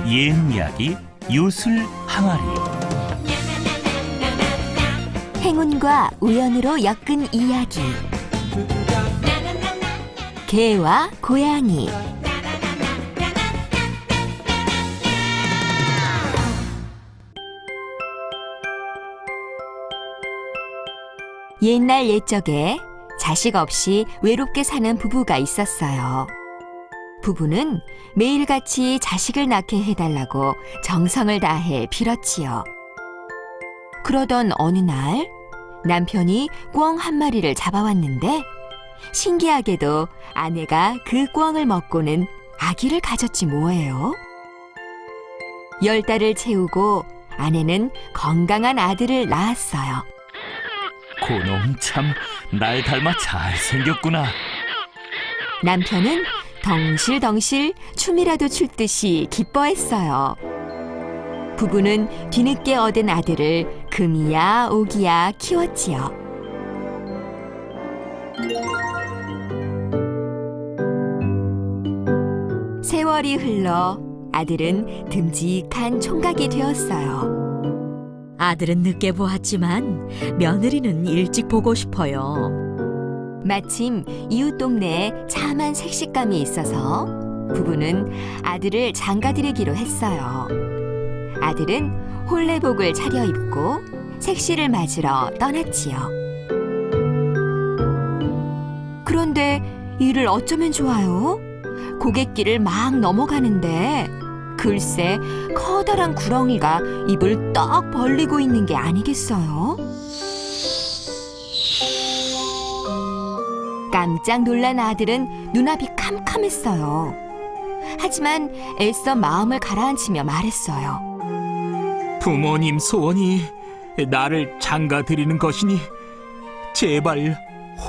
옛 이야기 요술 항아리. 행운과 우연으로 엮은 이야기. 개와 고양이. 옛날 옛적에 자식 없이 외롭게 사는 부부가 있었어요. 부부는 매일같이 자식을 낳게 해달라고 정성을 다해 빌었지요. 그러던 어느 날 남편이 꿩 한 마리를 잡아왔는데 신기하게도 아내가 그 꿩을 먹고는 아기를 가졌지 뭐예요. 10달을 채우고 아내는 건강한 아들을 낳았어요. 고놈 참 날 닮아 잘생겼구나. 남편은 덩실덩실 춤이라도 출 듯이 기뻐했어요. 부부는 뒤늦게 얻은 아들을 금이야 오기야 키웠지요. 세월이 흘러 아들은 듬직한 총각이 되었어요. 아들은 늦게 보았지만 며느리는 일찍 보고 싶어요. 마침 이웃 동네에 참한 색식감이 있어서 부부는 아들을 장가들이기로 했어요. 아들은 홀레복을 차려입고 색시를 맞으러 떠났지요. 그런데 이를 어쩌면 좋아요? 고갯길을 막 넘어가는데 글쎄 커다란 구렁이가 입을 떡 벌리고 있는 게 아니겠어요? 깜짝 놀란 아들은 눈앞이 캄캄했어요. 하지만 애써 마음을 가라앉히며 말했어요. 부모님 소원이 나를 장가 드리는 것이니 제발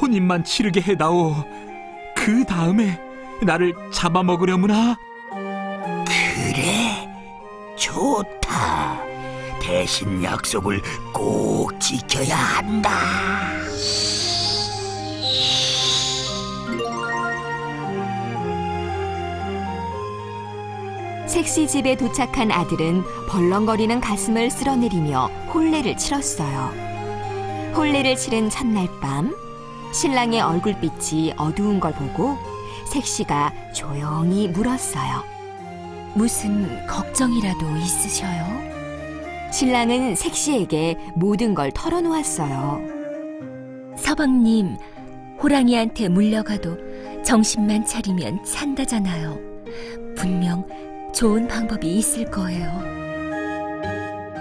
혼인만 치르게 해다오. 그 다음에 나를 잡아먹으려무나. 그래, 좋다. 대신 약속을 꼭 지켜야 한다. 색시집에 도착한 아들은 벌렁거리는 가슴을 쓸어내리며 혼례를 치렀어요. 혼례를 치른 첫날 밤, 신랑의 얼굴빛이 어두운 걸 보고 색시가 조용히 물었어요. 무슨 걱정이라도 있으셔요? 신랑은 색시에게 모든 걸 털어놓았어요. 서방님, 호랑이한테 물려가도 정신만 차리면 산다잖아요. 분명 좋은 방법이 있을 거예요.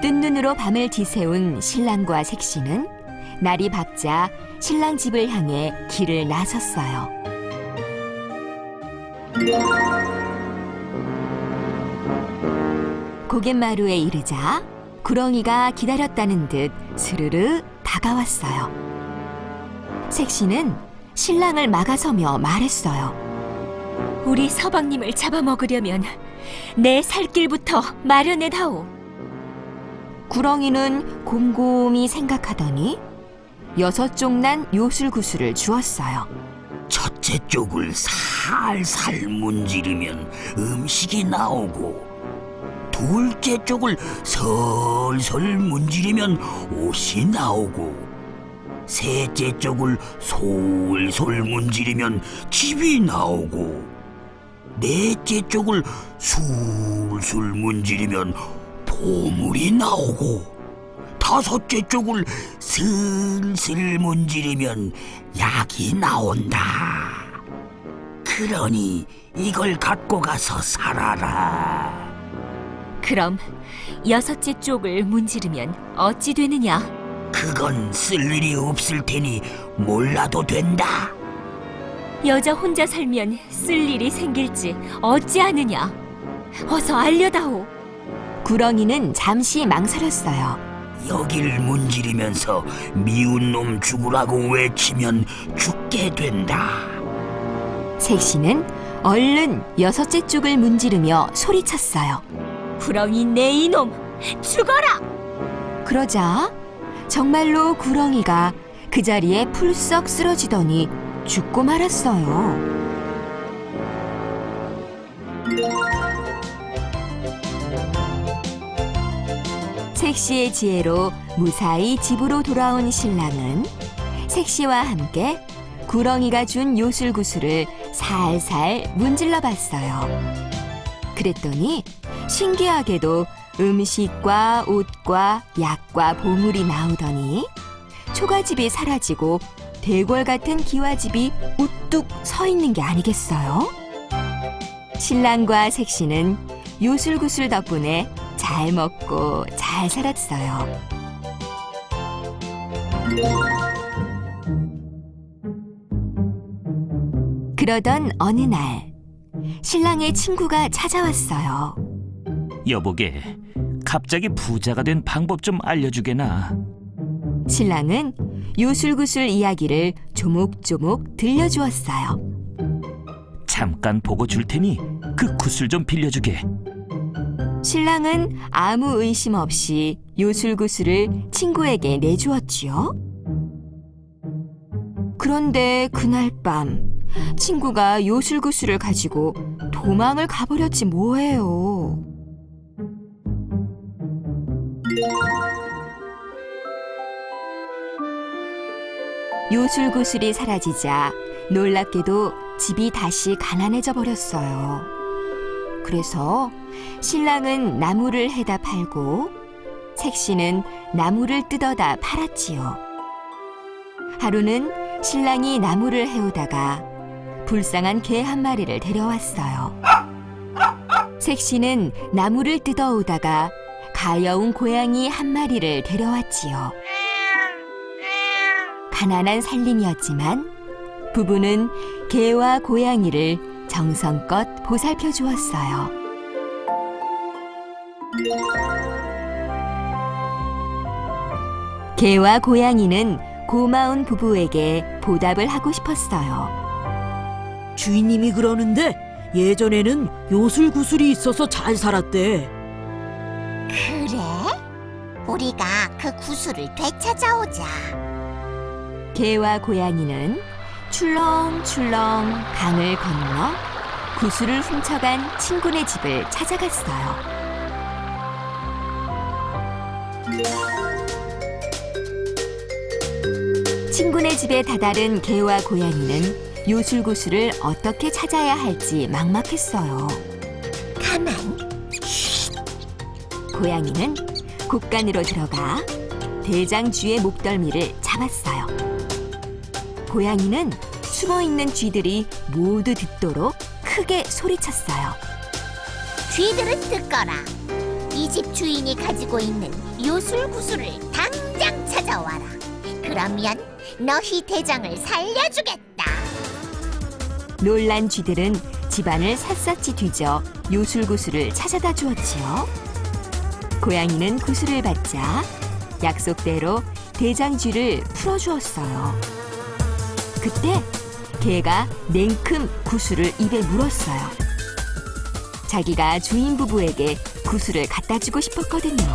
뜬 눈으로 밤을 지새운 신랑과 색시는 날이 밝자 신랑 집을 향해 길을 나섰어요. 고갯마루에 이르자 구렁이가 기다렸다는 듯 스르르 다가왔어요. 색시는 신랑을 막아서며 말했어요. 우리 서방님을 잡아먹으려면 내 살 길부터 마련해다오. 구렁이는 곰곰이 생각하더니 6쪽난 요술구슬을 주었어요. 첫째 쪽을 살살 문지르면 음식이 나오고, 둘째 쪽을 설설 문지르면 옷이 나오고, 셋째 쪽을 솔솔 문지르면 집이 나오고, 넷째 쪽을 술술 문지르면 보물이 나오고, 다섯째 쪽을 슬슬 문지르면 약이 나온다. 그러니 이걸 갖고 가서 살아라. 그럼 6째 쪽을 문지르면 어찌 되느냐? 그건 쓸 일이 없을 테니 몰라도 된다. 여자 혼자 살면 쓸 일이 생길지 어찌하느냐? 어서 알려다오. 구렁이는 잠시 망설였어요. 여길 문지르면서 미운 놈 죽으라고 외치면 죽게 된다. 색시는 얼른 6째 쪽을 문지르며 소리쳤어요. 구렁이 내 이놈, 죽어라! 그러자 정말로 구렁이가 그 자리에 풀썩 쓰러지더니 죽고 말았어요. 색시의 지혜로 무사히 집으로 돌아온 신랑은 색시와 함께 구렁이가 준 요술구슬을 살살 문질러 봤어요. 그랬더니 신기하게도 음식과 옷과 약과 보물이 나오더니 초가집이 사라지고 대궐 같은 기와집이 우뚝 서 있는 게 아니겠어요? 신랑과 색시는 요술구슬 덕분에 잘 먹고 잘 살았어요. 그러던 어느 날 신랑의 친구가 찾아왔어요. 여보게, 갑자기 부자가 된 방법 좀 알려주게나. 신랑은 요술구슬 이야기를 조목조목 들려주었어요. 잠깐 보고 줄 테니 그 구슬 좀 빌려주게. 신랑은 아무 의심 없이 요술구슬을 친구에게 내주었지요. 그런데 그날 밤 친구가 요술구슬을 가지고 도망을 가버렸지 뭐예요. 요술구슬이 사라지자 놀랍게도 집이 다시 가난해져 버렸어요. 그래서 신랑은 나무를 해다 팔고 색시는 나무를 뜯어다 팔았지요. 하루는 신랑이 나무를 해오다가 불쌍한 개 한 마리를 데려왔어요. 색시는 나무를 뜯어오다가 가여운 고양이 한 마리를 데려왔지요. 가난한 살림이었지만 부부는 개와 고양이를 정성껏 보살펴 주었어요. 개와 고양이는 고마운 부부에게 보답을 하고 싶었어요. 주인님이 그러는데 예전에는 요술구슬이 있어서 잘 살았대. 그래? 우리가 그 구슬을 되찾아오자. 개와 고양이는 출렁출렁 강을 건너 구슬을 훔쳐간 친구네 집을 찾아갔어요. 친구네 집에 다다른 개와 고양이는 요술구슬을 어떻게 찾아야 할지 막막했어요. 가만. 고양이는 곳간으로 들어가 대장쥐의 목덜미를 잡았어요. 고양이는 숨어있는 쥐들이 모두 듣도록 크게 소리쳤어요. 쥐들은 듣거라. 이 집 주인이 가지고 있는 요술 구슬을 당장 찾아와라. 그러면 너희 대장을 살려주겠다. 놀란 쥐들은 집안을 샅샅이 뒤져 요술구슬을 찾아다 주었지요. 고양이는 구슬을 받자 약속대로 대장쥐를 풀어주었어요. 그때 개가 냉큼 구슬을 입에 물었어요. 자기가 주인 부부에게 구슬을 갖다 주고 싶었거든요.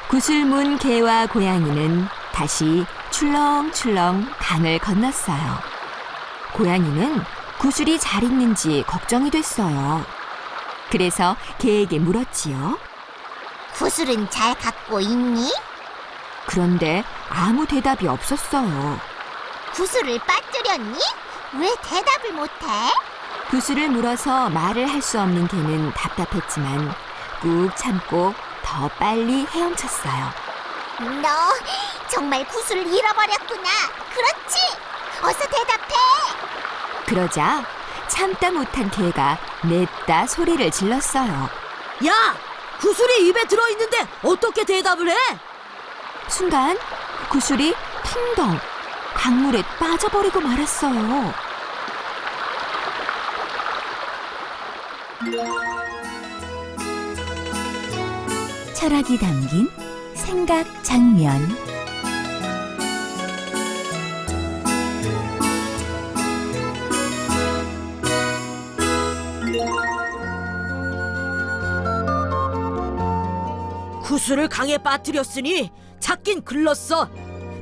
구슬 문 개와 고양이는 다시 출렁출렁 강을 건넜어요. 고양이는 구슬이 잘 있는지 걱정이 됐어요. 그래서 개에게 물었지요. 구슬은 잘 갖고 있니? 그런데 아무 대답이 없었어요. 구슬을 빠뜨렸니? 왜 대답을 못해? 구슬을 물어서 말을 할 수 없는 개는 답답했지만 꾹 참고 더 빨리 헤엄쳤어요. 너 정말 구슬을 잃어버렸구나. 그렇지? 어서 대답해. 그러자 참다 못한 개가 냈다 소리를 질렀어요. 야! 구슬이 입에 들어있는데 어떻게 대답을 해? 순간 구슬이 풍덩 강물에 빠져버리고 말았어요. 철학이 담긴 생각 장면. 구슬을 강에 빠뜨렸으니 찾긴 글렀어.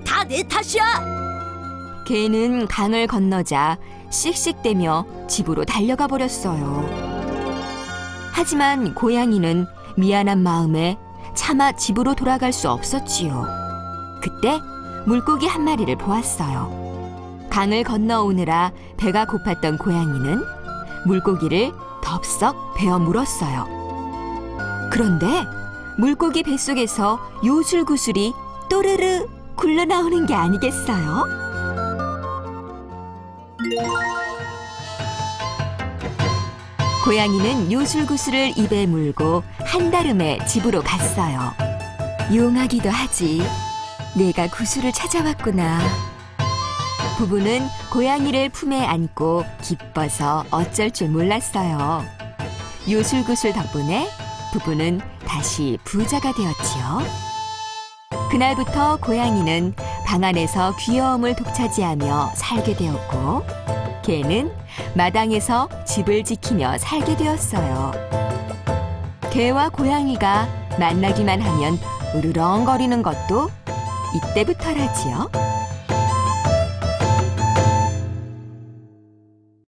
다 내 탓이야. 개는 강을 건너자 씩씩대며 집으로 달려가 버렸어요. 하지만 고양이는 미안한 마음에 차마 집으로 돌아갈 수 없었지요. 그때 물고기 한 마리를 보았어요. 강을 건너오느라 배가 고팠던 고양이는 물고기를 덥석 베어 물었어요. 그런데 물고기 뱃속에서 요술구슬이 또르르 굴러나오는 게 아니겠어요? 고양이는 요술구슬을 입에 물고 한달음에 집으로 갔어요. 용하기도 하지. 내가 구슬을 찾아왔구나. 부부는 고양이를 품에 안고 기뻐서 어쩔 줄 몰랐어요. 요술구슬 덕분에 부부는 다시 부자가 되었지요. 그날부터 고양이는 방 안에서 귀여움을 독차지하며 살게 되었고, 개는 마당에서 집을 지키며 살게 되었어요. 개와 고양이가 만나기만 하면 으르렁거리는 것도 이때부터라지요.